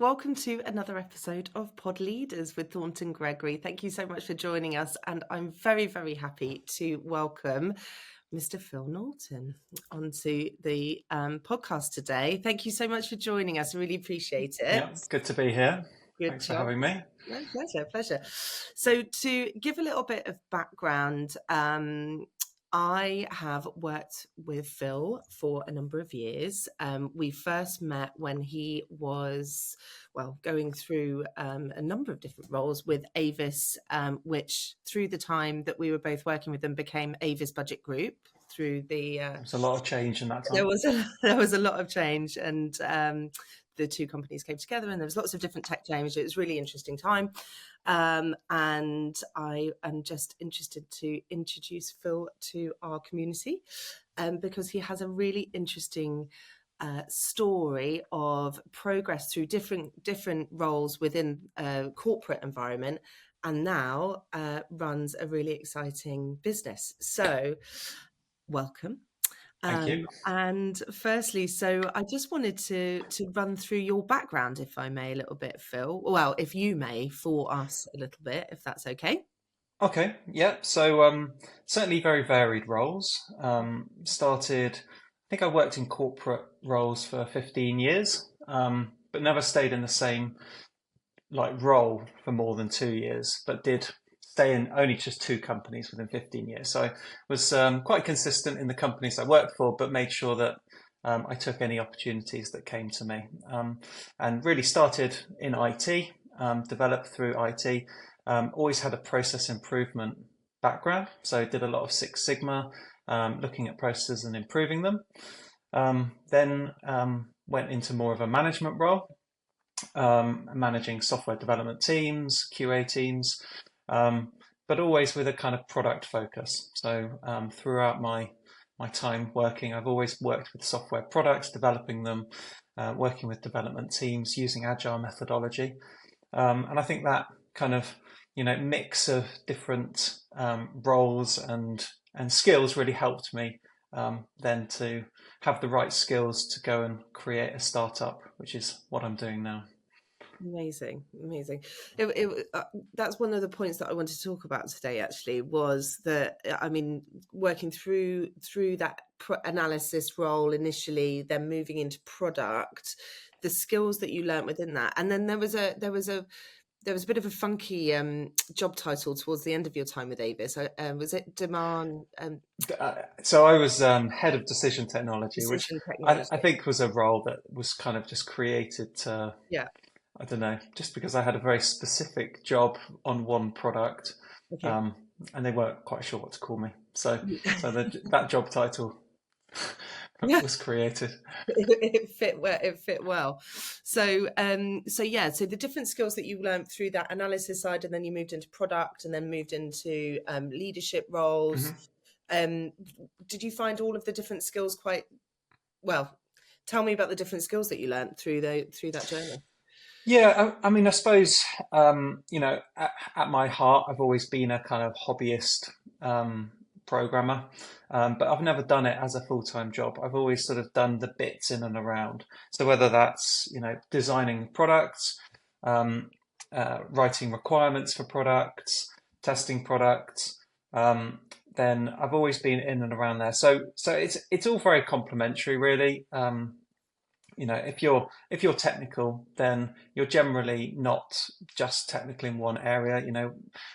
welcome to another episode of Podleaders with Thornton Gregory. Thank you so much for joining us, and I'm very, very happy to welcome Mr. Phil Norton onto the podcast today. Thank you so much for joining us. I really appreciate it. Yeah, good to be here. Good Thanks job. for having me. No, pleasure. So to give a little bit of background, I have worked with Phil for a number of years. We first met when he was, going through a number of different roles with Avis, which through the time that we were both working with them became Avis Budget Group. Through the There's a lot of change in that time. there was a lot of change, and the two companies came together, and there was lots of different tech change. It was a really interesting time, and I am just interested to introduce Phil to our community, because he has a really interesting story of progress through different roles within a corporate environment, and now runs a really exciting business. So welcome. Thank you. And firstly, so I just wanted to run through your background, if I may, a little bit, Phil. Well, if you may, for us a little bit, if that's okay. Okay, yeah. So certainly very varied roles. I think I worked in corporate roles for 15 years, but never stayed in the same role for more than 2 years, but did stay in only just two companies within 15 years. So I was quite consistent in the companies I worked for, but made sure that I took any opportunities that came to me, and really started in IT, developed through IT, always had a process improvement background. So did a lot of Six Sigma, looking at processes and improving them. Then went into more of a management role, managing software development teams, QA teams, but always with a kind of product focus. So throughout my time working, I've always worked with software products, developing them, working with development teams, using agile methodology. And I think that kind of mix of different roles and skills really helped me then to have the right skills to go and create a startup, which is what I'm doing now. Amazing. That's one of the points that I wanted to talk about today, actually, was that, I mean, working through that analysis role initially, then moving into product, the skills that you learnt within that. And then there was a bit of a funky job title towards the end of your time with Avis. Was it demand? So I was head of decision technology, Decision which technology. I think was a role that was kind of just created to, Yeah. I don't know, just because I had a very specific job on one product, Okay. and they weren't quite sure what to call me. So that job title was created. It fit well. So the different skills that you learned through that analysis side, and then you moved into product, and then moved into leadership roles. Mm-hmm. Did you find all of the different skills quite well? Tell me about the different skills that you learned through that journey. Yeah, I mean, I suppose, at my heart, I've always been a kind of hobbyist programmer, but I've never done it as a full-time job. I've always sort of done the bits in and around. So whether that's, designing products, writing requirements for products, testing products, then I've always been in and around there. So it's all very complementary, really. If you're technical, then you're generally not just technical in one area.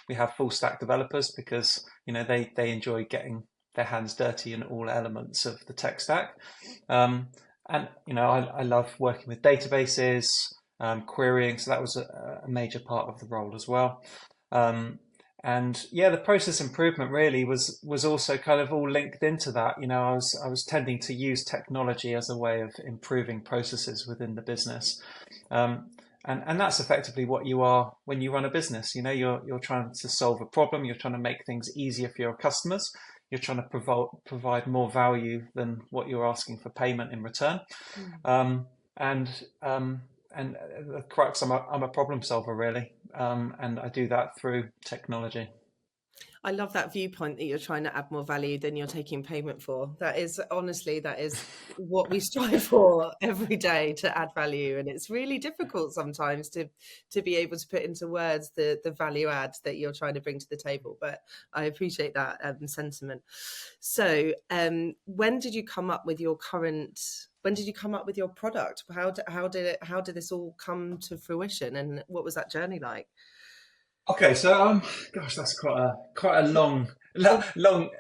We have full stack developers because they enjoy getting their hands dirty in all elements of the tech stack. And I love working with databases, querying. So that was a major part of the role as well. And yeah, the process improvement really was also kind of all linked into that. I was tending to use technology as a way of improving processes within the business, and that's effectively what you are when you run a business. You're trying to solve a problem. You're trying to make things easier for your customers. You're trying to provide more value than what you're asking for payment in return. And the crux, I'm a problem solver, really, and I do that through technology. I love that viewpoint that you're trying to add more value than you're taking payment for. That is honestly, that is what we strive for every day, to add value. And it's really difficult sometimes to be able to put into words the value add that you're trying to bring to the table. But I appreciate that sentiment. So when did you come up with your product? How did this all come to fruition, and what was that journey like? Okay, so gosh, that's quite a Oh,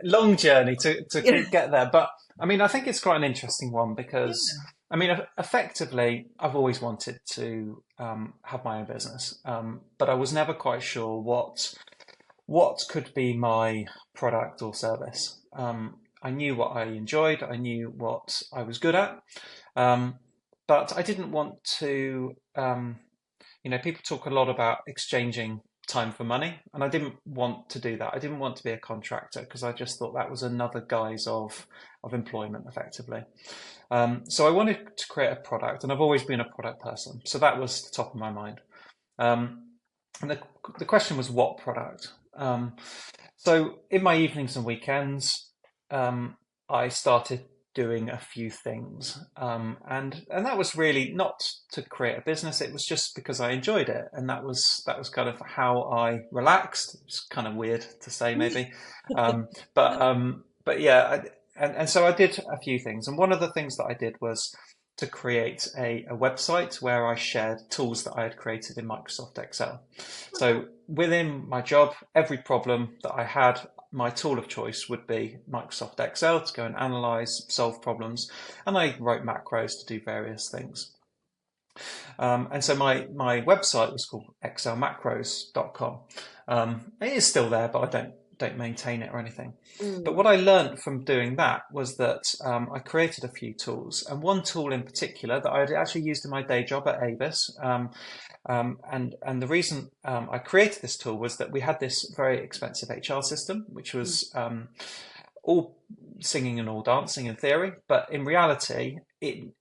long journey to yeah. get there. But I mean, I think it's quite an interesting one Yeah. because I mean, effectively, I've always wanted to have my own business, but I was never quite sure what could be my product or service. I knew what I enjoyed, I knew what I was good at, um, but I didn't want to. People talk a lot about exchanging time for money, and I didn't want to do that. I didn't want to be a contractor because I just thought that was another guise of employment, effectively. So I wanted to create a product, and I've always been a product person, so that was the top of my mind. Um, and the question was what product. So in my evenings and weekends, I started doing a few things, and that was really not to create a business. It was just because I enjoyed it, and that was kind of how I relaxed. It's kind of weird to say, maybe, um, but yeah, and so I did a few things, and one of the things that I did was to create a website where I shared tools that I had created in Microsoft Excel. So within my job, every problem that I had, my tool of choice would be Microsoft Excel to go and analyze, solve problems, and I wrote macros to do various things. And so my website was called excelmacros.com. It is still there, but I don't maintain it or anything. But Mm. what I learned from doing that was that I created a few tools, and one tool in particular that I had actually used in my day job at Avis. And the reason I created this tool was that we had this very expensive HR system, which was all singing and all dancing in theory, but in reality, it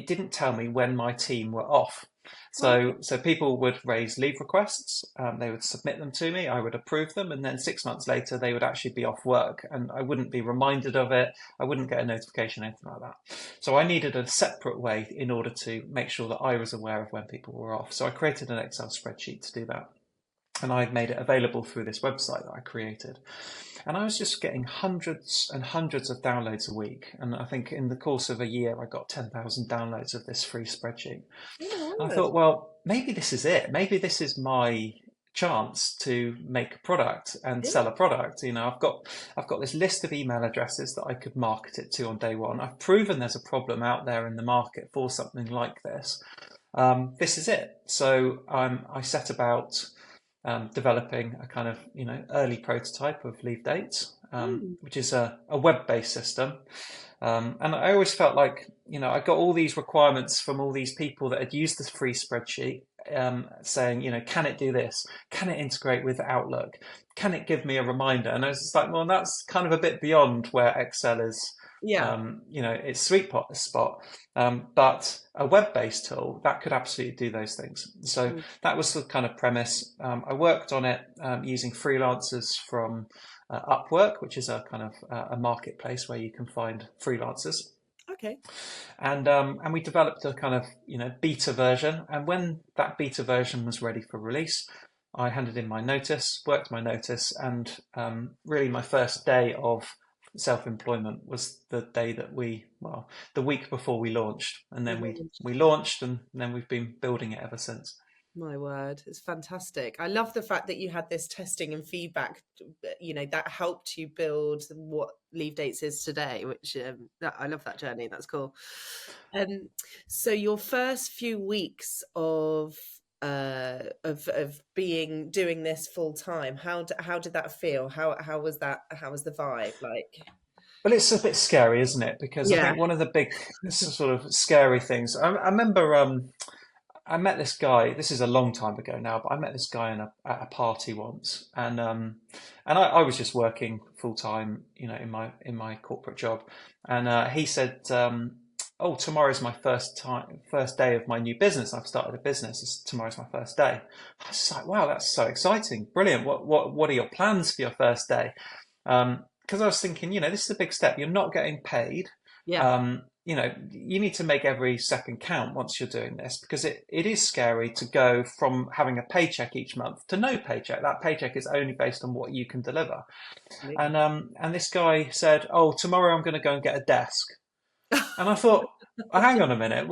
didn't tell me when my team were off. So people would raise leave requests, they would submit them to me, I would approve them, and then 6 months later they would actually be off work, and I wouldn't be reminded of it. I wouldn't get a notification, anything like that. So I needed a separate way in order to make sure that I was aware of when people were off. So I created an Excel spreadsheet to do that, and I made it available through this website that I created. And I was just getting hundreds and hundreds of downloads a week. And I think in the course of a year, I got 10,000 downloads of this free spreadsheet. Oh And my I word. thought, well, maybe this is it. Maybe this is my chance to make a product and Yeah. sell a product. I've got this list of email addresses that I could market it to on day one. I've proven there's a problem out there in the market for something like this. This is it. So I set about developing a kind of early prototype of Leave Dates, Mm. which is a web-based system. And I always felt like I got all these requirements from all these people that had used this free spreadsheet, saying can it do this? Can it integrate with Outlook? Can it give me a reminder? And I was just like, well, that's kind of a bit beyond where Excel is. Yeah. It's sweet spot, but a web-based tool that could absolutely do those things. So Mm. that was the kind of premise. I worked on it using freelancers from Upwork, which is a kind of a marketplace where you can find freelancers, Okay. and we developed a kind of beta version. And when that beta version was ready for release, I handed in my notice, worked my notice, and really my first day of self-employment was the day that the week before we launched, and then we launched, and then we've been building it ever since. My word, it's fantastic. I love the fact that you had this testing and feedback, that helped you build what Leave Dates is today, which I love that journey. That's cool. Um, so your first few weeks of doing this full time, how did that feel? How was that? How was the vibe like? Well, it's a bit scary, isn't it? Because I Yeah. think one of the big sort of scary things. I remember I met this guy. This is a long time ago now, but I met this guy at a party once, and I was just working full time, in my corporate job, and he said, oh, tomorrow's my first day of my new business. I've started a business. Tomorrow's my first day. I was like, wow, that's so exciting. Brilliant. What are your plans for your first day? Because I was thinking, this is a big step. You're not getting paid. Yeah. You need to make every second count once you're doing this, because it is scary to go from having a paycheck each month to no paycheck. That paycheck is only based on what you can deliver. Absolutely. And this guy said, oh, tomorrow I'm going to go and get a desk. And I thought, oh, hang on a minute,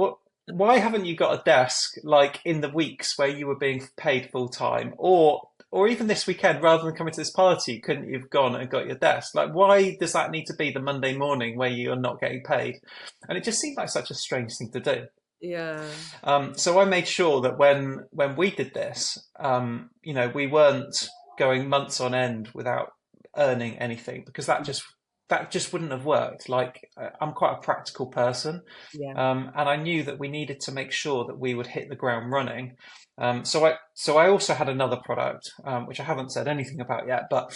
why haven't you got a desk like in the weeks where you were being paid full time, or even this weekend, rather than coming to this party, couldn't you have gone and got your desk? Like, why does that need to be the Monday morning where you're not getting paid? And it just seemed like such a strange thing to do. Yeah. So I made sure that when we did this, we weren't going months on end without earning anything, because that just wouldn't have worked. Like, I'm quite a practical person, Yeah. and I knew that we needed to make sure that we would hit the ground running. So I also had another product, which I haven't said anything about yet. But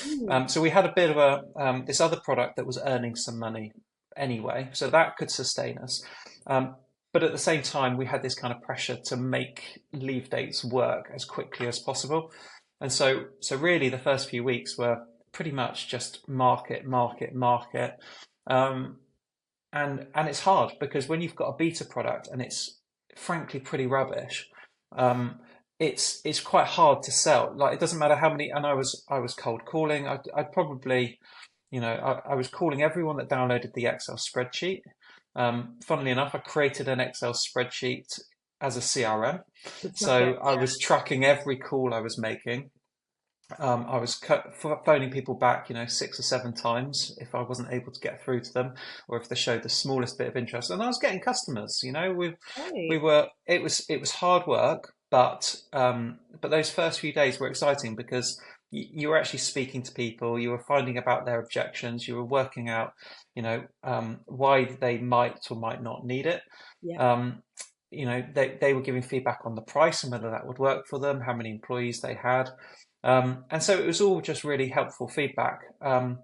so we had a bit of this other product that was earning some money anyway, so that could sustain us. But at the same time, we had this kind of pressure to make leave dates work as quickly as possible. And so really the first few weeks were pretty much just market. And it's hard, because when you've got a beta product and it's frankly pretty rubbish, it's quite hard to sell. Like, it doesn't matter how many, and I was cold calling. I'd probably, I was calling everyone that downloaded the Excel spreadsheet. Funnily enough, I created an Excel spreadsheet as a CRM. So I was tracking every call I was making. I was phoning people back, 6 or 7 times if I wasn't able to get through to them, or if they showed the smallest bit of interest. And I was getting customers. We were. It was hard work, but those first few days were exciting, because you were actually speaking to people. You were finding about their objections. You were working out, why they might or might not need it. Yeah. They were giving feedback on the price and whether that would work for them, how many employees they had. And so it was all just really helpful feedback. And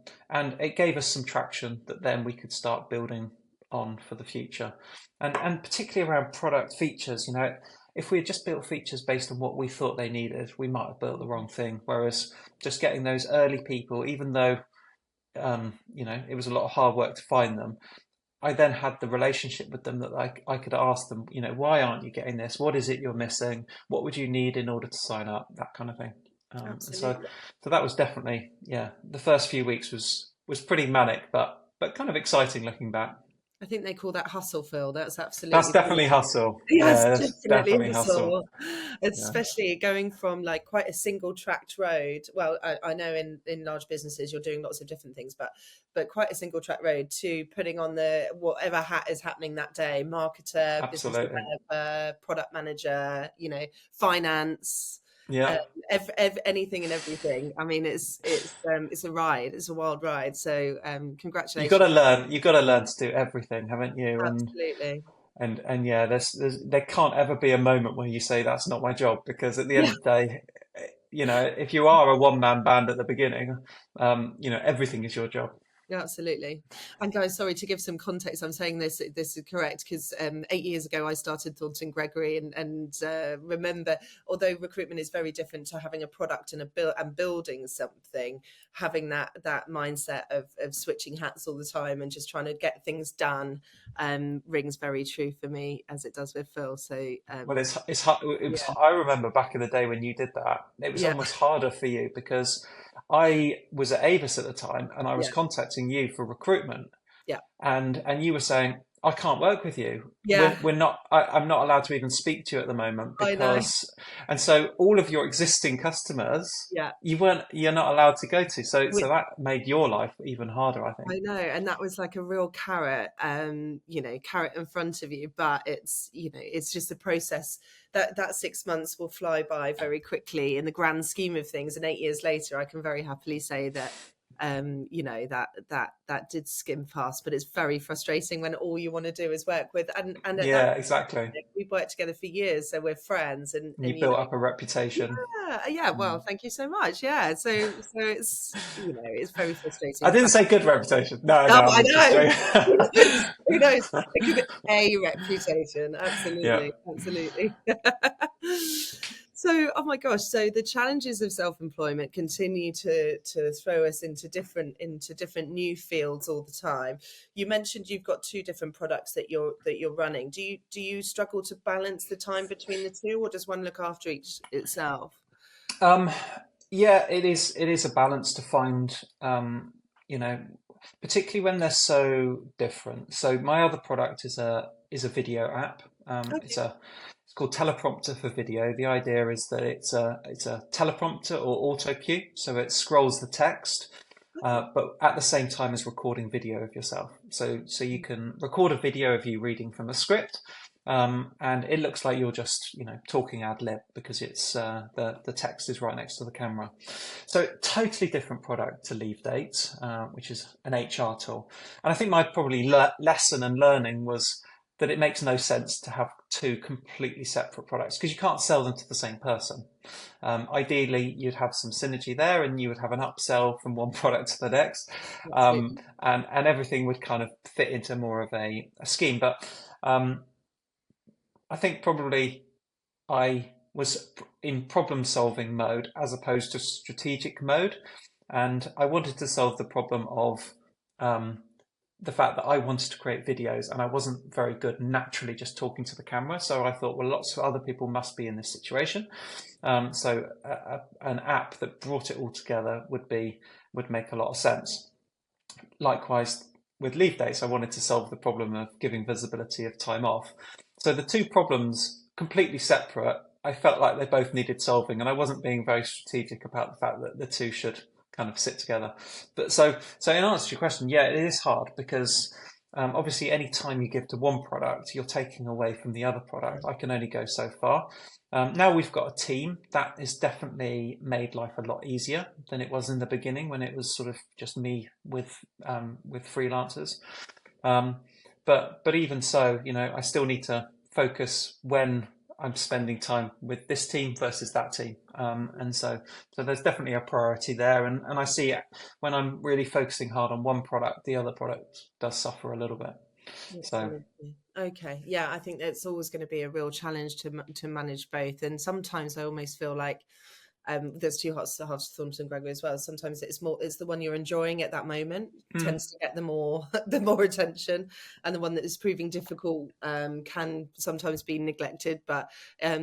it gave us some traction that then we could start building on for the future. And particularly around product features, if we had just built features based on what we thought they needed, we might have built the wrong thing. Whereas just getting those early people, even though, it was a lot of hard work to find them, I then had the relationship with them that I could ask them, why aren't you getting this? What is it you're missing? What would you need in order to sign up? That kind of thing. So that was definitely, the first few weeks was pretty manic, but kind of exciting looking back. I think they call that hustle, Phil. That's That's absolutely definitely hustle. yes, Yeah, that's definitely definitely hustle. hustle. Especially going from like quite a single tracked road. Well, I know in large businesses you're doing lots of different things, but quite a single track road to putting on the whatever hat is happening that day: marketer, business Absolutely. developer, product manager, finance. Yeah. Anything and everything. I mean, it's a ride. It's a wild ride. So You got congratulations. to learn. You got to learn to do everything, haven't you? Absolutely. And yeah, there can't ever be a moment where you say that's not my job, because at the end Yeah. of the day, if you are a one-man band at the beginning, everything is your job. Yeah, absolutely. And guys, sorry to give some context. I'm saying this is correct because 8 years ago I started Thornton Gregory, and remember, although recruitment is very different to having a product and building something, having that mindset of switching hats all the time and just trying to get things done rings very true for me, as it does with Phil. So Well, it's hard. I remember back in the day when you did that, it was yeah, almost harder for you, because I was at Avis at the time and I was yeah, contacting you for recruitment, yeah, and you were saying, I can't work with you. yeah. We're not. I'm not allowed to even speak to you at the moment, I know. because. And so all of your existing customers, Yeah. you're not allowed to go to. So We, that made your life even harder, I think. I know, and that was like a real carrot, carrot in front of you. But it's just a process. That 6 months will fly by very quickly in the grand scheme of things. And 8 years later, I can very happily say that you know, that did skim past, but it's very frustrating when all you want to do is work with, and at that Yeah, exactly. we've worked together for years, so we're friends, And you you know, built up a reputation. yeah, Mm. well, thank you so much. Yeah, so it's, you know, it's very frustrating. I The didn't fact, say good reputation. No, oh, no, I I'm just know. joking. Who knows? Who knows? It could be a reputation. Yeah. Absolutely, absolutely. So, oh my gosh! So the challenges of self-employment continue to throw us into different new fields all the time. You mentioned you've got two different products that you're running. Do you struggle to balance the time between the two, or does one look after each itself? Um, yeah, it is a balance to find, you know, particularly when they're so different. So my other product is a video app. Okay. It's called Teleprompter for Video. The idea is that it's a teleprompter or auto cue, so it scrolls the text, but at the same time as recording video of yourself. So you can record a video of you reading from a script, and it looks like you're just, you know, talking ad lib because it's the text is right next to the camera. So totally different product to Leave Dates, which is an HR tool. And I think my probably lesson and learning was that it makes no sense to have two completely separate products because you can't sell them to the same person. Ideally, you'd have some synergy there, and you would have an upsell from one product to the next, Absolutely. and everything would kind of fit into more of a scheme. But I think probably I was in problem solving mode as opposed to strategic mode. And I wanted to solve the problem of the fact that I wanted to create videos and I wasn't very good naturally just talking to the camera. So I thought, well, lots of other people must be in this situation. So an app that brought it all together would make a lot of sense. Likewise, with leave dates, I wanted to solve the problem of giving visibility of time off. So the two problems, completely separate, I felt like they both needed solving, and I wasn't being very strategic about the fact that the two should kind of sit together. But so in answer to your question, yeah, it is hard because obviously any time you give to one product, you're taking away from the other product. I can only go so far. Now we've got a team that has definitely made life a lot easier than it was in the beginning when it was sort of just me with freelancers. But even so, you know, I still need to focus when I'm spending time with this team versus that team. And so there's definitely a priority there. And I see it when I'm really focusing hard on one product, the other product does suffer a little bit. So Absolutely. Okay. Yeah, I think that's always going to be a real challenge to manage both. And sometimes I almost feel like there's two halves to Thornton Gregory as well. Sometimes it's the one you're enjoying at that moment mm, tends to get the more the more attention, and the one that is proving difficult can sometimes be neglected. But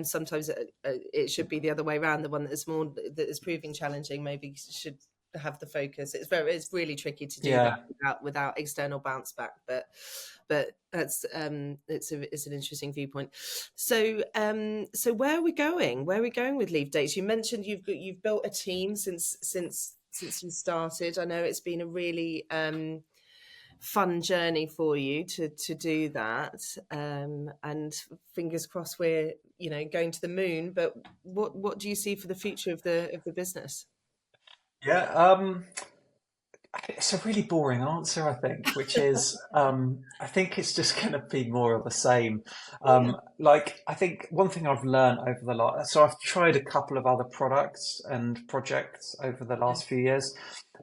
sometimes it should be the other way around. The one that is proving challenging maybe should have the focus. It's really tricky to do yeah. that without external bounce back, but that's it's an interesting viewpoint. So so where are we going with leave dates? You mentioned you've built a team since you started. I know it's been a really fun journey for you to do that, and fingers crossed we're, you know, going to the moon. But what do you see for the future of the business? Yeah. It's a really boring answer, I think, which is I think it's just going to be more of the same. Yeah. Like, I think one thing I've learned over the last, so I've tried a couple of other products and projects over the last few years.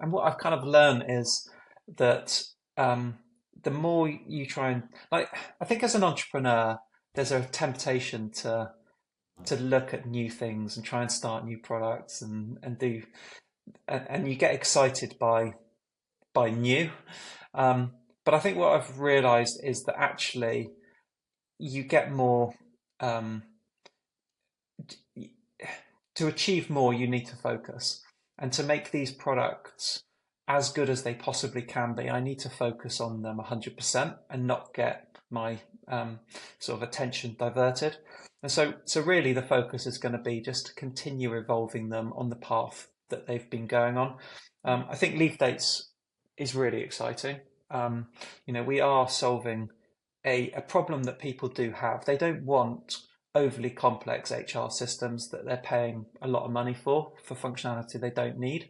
And what I've kind of learned is that the more you try and, like, I think as an entrepreneur, there's a temptation to look at new things and try and start new products and do, and you get excited by new. But I think what I've realized is that actually you get more, um, to achieve more, you need to focus. And to make these products as good as they possibly can be, I need to focus on them 100% and not get my sort of attention diverted. And so really the focus is going to be just to continue evolving them on the path that they've been going on. I think Leave Dates is really exciting. You know, we are solving a problem that people do have. They don't want overly complex HR systems that they're paying a lot of money for functionality they don't need.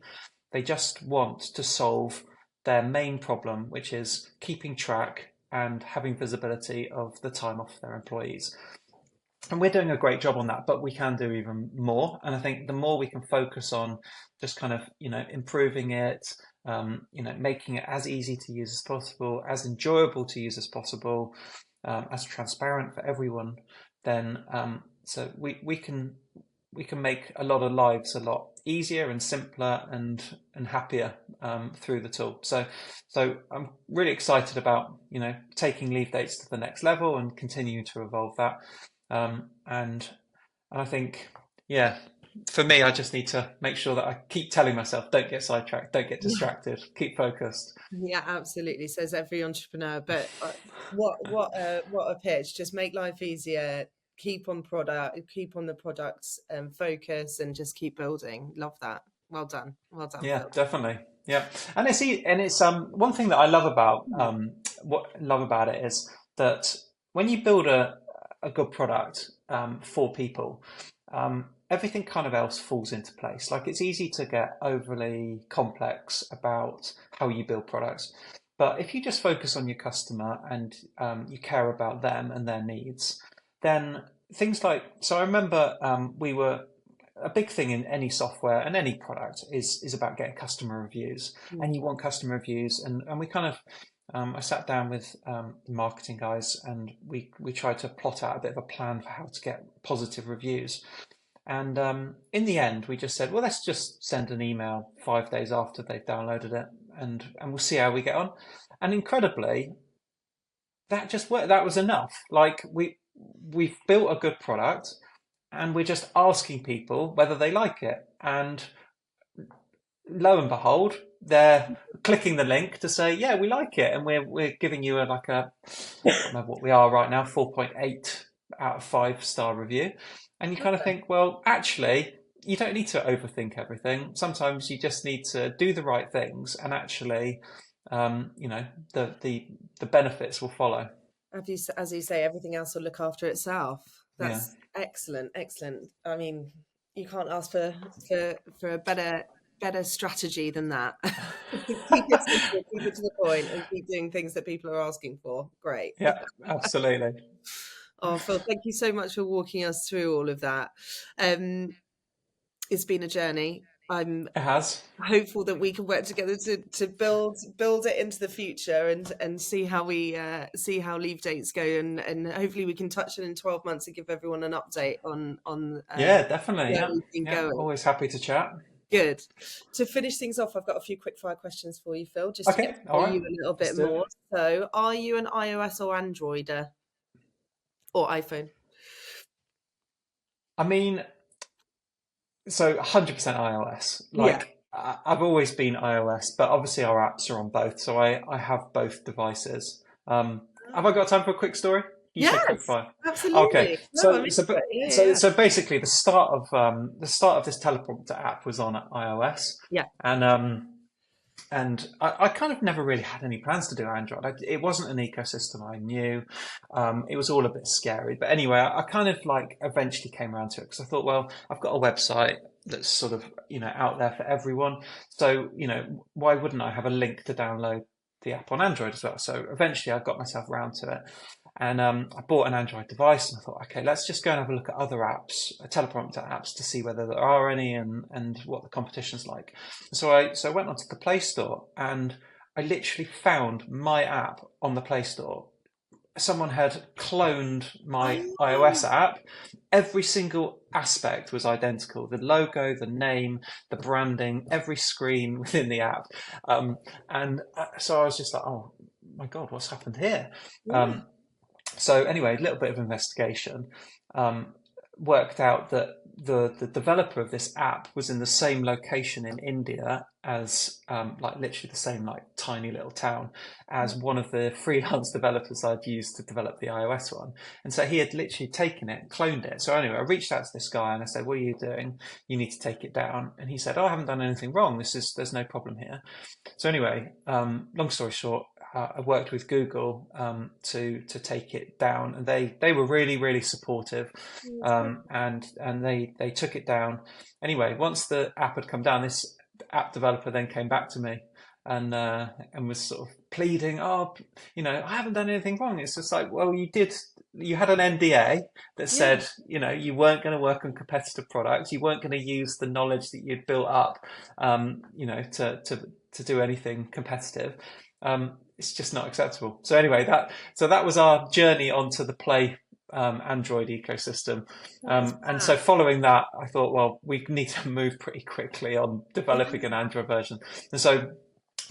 They just want to solve their main problem, which is keeping track and having visibility of the time off their employees. And we're doing a great job on that, but we can do even more. And I think the more we can focus on just kind of, improving it, making it as easy to use as possible, as enjoyable to use as possible, as transparent for everyone, then so we can make a lot of lives a lot easier and simpler and happier through the tool. So I'm really excited about taking leave dates to the next level and continuing to evolve that. And I think, yeah, for me, I just need to make sure that I keep telling myself, don't get sidetracked, don't get distracted, keep focused. Yeah, absolutely. Says every entrepreneur. But what a pitch! Just make life easier. Keep on the products, and focus, and just keep building. Love that. Well done. Yeah, Phil. definitely. Yeah, and it's one thing that I love about it is that when you build a good product for people, everything kind of else falls into place. Like, it's easy to get overly complex about how you build products, but if you just focus on your customer and you care about them and their needs, then things like, so I remember a big thing in any software and any product is about getting customer reviews, and you want customer reviews, and we kind of I sat down with the marketing guys, and we tried to plot out a bit of a plan for how to get positive reviews. And in the end, we just said, well, let's just send an email 5 days after they've downloaded it, and we'll see how we get on. And incredibly, that just worked. That was enough. Like, we've built a good product, and we're just asking people whether they like it. And lo and behold, they're clicking the link to say, yeah, we like it. And we're giving you I don't know what we are right now, 4.8 out of 5-star review. And you kind of think, well, actually, you don't need to overthink everything. Sometimes you just need to do the right things, and actually, the benefits will follow. As you say, everything else will look after itself. That's Yeah. excellent. I mean, you can't ask for a better strategy than that. Keep it simple, keep it to the point, and keep doing things that people are asking for. Great. Yeah, absolutely. Oh, Phil, thank you so much for walking us through all of that. It's been a journey. I'm It has. hopeful that we can work together to build it into the future, and see how leave dates go, and hopefully we can touch it in 12 months and give everyone an update on Yeah, definitely. where Yeah. we've been Yeah. going. Always happy to chat. Good. To finish things off, I've got a few quick fire questions for you, Phil, just to Okay. get to All know right. you a little bit Let's do it. more. So, are you an iOS or Androider or iPhone? I mean, so 100% iOS. Yeah. I've always been iOS, but obviously our apps are on both, so I have both devices. Have I got time for a quick story? You said quick Yes, fire. Okay, absolutely. No, I'm into it. Yeah. so basically, the start of this teleprompter app was on iOS, Yeah. and I kind of never really had any plans to do Android. It wasn't an ecosystem I knew. It was all a bit scary. But anyway, I kind of eventually came around to it, because I thought, well, I've got a website that's sort of, out there for everyone. So, why wouldn't I have a link to download the app on Android as well? So eventually I got myself around to it. And I bought an Android device, and I thought, okay, let's just go and have a look at other apps, teleprompter apps, to see whether there are any, and what the competition's like. So I went onto the Play Store, and I literally found my app on the Play Store. Someone had cloned my iOS app. Every single aspect was identical: the logo, the name, the branding, every screen within the app. And so I was just like, oh my God, what's happened here? Yeah. So anyway, a little bit of investigation, worked out that the developer of this app was in the same location in India as literally the same tiny little town as one of the freelance developers I'd used to develop the iOS one. And so he had literally taken it, cloned it. So anyway, I reached out to this guy and I said, what are you doing? You need to take it down. And he said, oh, I haven't done anything wrong. There's no problem here. So anyway, long story short, I worked with Google to take it down, and they were really, really supportive, and they took it down. Anyway, once the app had come down, this app developer then came back to me and was sort of pleading, oh, I haven't done anything wrong. It's just like, well, you had an NDA that Yeah. said, you weren't going to work on competitive products. You weren't going to use the knowledge that you'd built up, to do anything competitive. It's just not acceptable. So anyway, that was our journey onto the Play Android ecosystem. And so following that, I thought, well, we need to move pretty quickly on developing an Android version. And so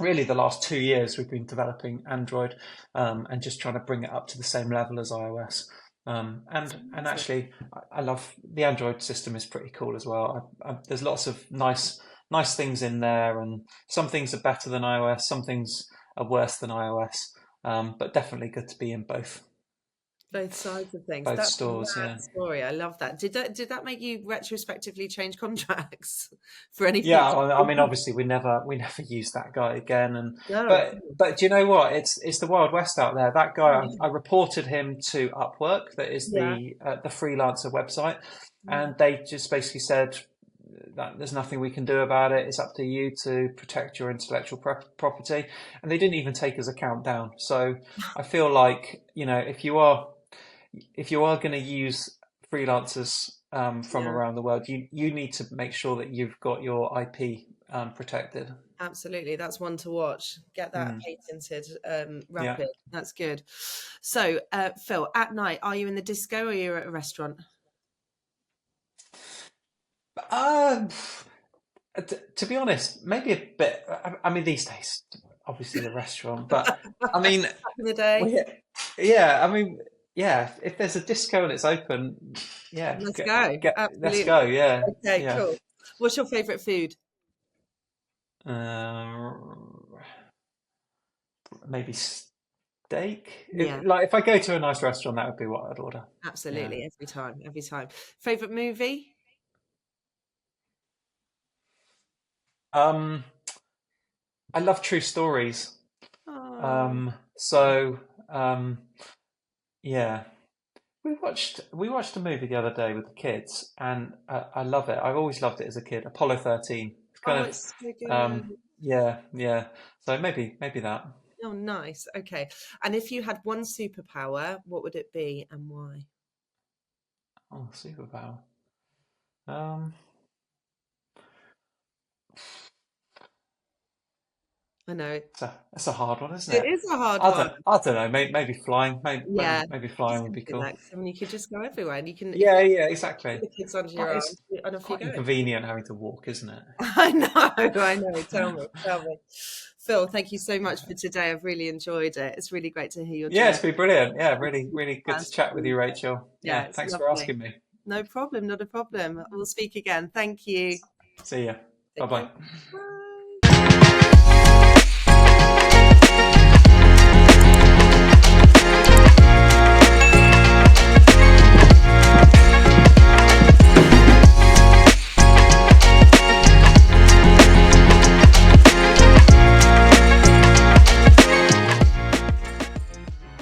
really the last 2 years we've been developing Android and just trying to bring it up to the same level as iOS. And actually, I love the Android system is pretty cool as well. There's lots of nice things in there, and some things are better than iOS, some things are worse than iOS, but definitely good to be in both sides of things. both That's stores. a Yeah. mad story. I love that. Did that make you retrospectively change contracts for any Yeah, future? I mean, obviously, we never use that guy again. And No. but do you know what? It's the Wild West out there. That guy, I reported him to Upwork, that is the freelancer website, and they just basically said that there's nothing we can do about it. It's up to you to protect your intellectual property, and they didn't even take his account down. So I feel like, if you are going to use freelancers from around the world, you need to make sure that you've got your IP protected. Absolutely, that's one to watch. Get that patented rapid. That's good. So, Phil, at night, are you in the disco or you're at a restaurant? To be honest, maybe a bit. I mean, these days, obviously the restaurant, but I mean, Back in the day. I mean, if there's a disco and it's open, Let's go. let's Absolutely. go. Yeah. Okay, cool. What's your favourite food? Maybe steak. Yeah. If I go to a nice restaurant, that would be what I'd order. Absolutely, every time. Favourite movie? I love true stories. Yeah. We watched a movie the other day with the kids, and I love it. I've always loved it as a kid. Apollo 13. It's kind of it's so good. yeah. So maybe that. Oh, nice. Okay. And if you had one superpower, what would it be and why? Oh, superpower. I know. It's a hard one, isn't it? It is a hard one. I don't know. Maybe flying. Maybe flying would be cool. I mean, you could just go everywhere, and you can. Yeah, exactly. Put the kids under your arm, and off you go. Inconvenient having to walk, isn't it? I know. Tell me. Phil, thank you so much for today. I've really enjoyed it. It's really great to hear your. Yeah, it's been brilliant. Yeah, really good to chat with you, Rachel. Yeah, thanks for asking me. No problem. Not a problem. We'll speak again. Thank you. See ya. Bye-bye. Bye.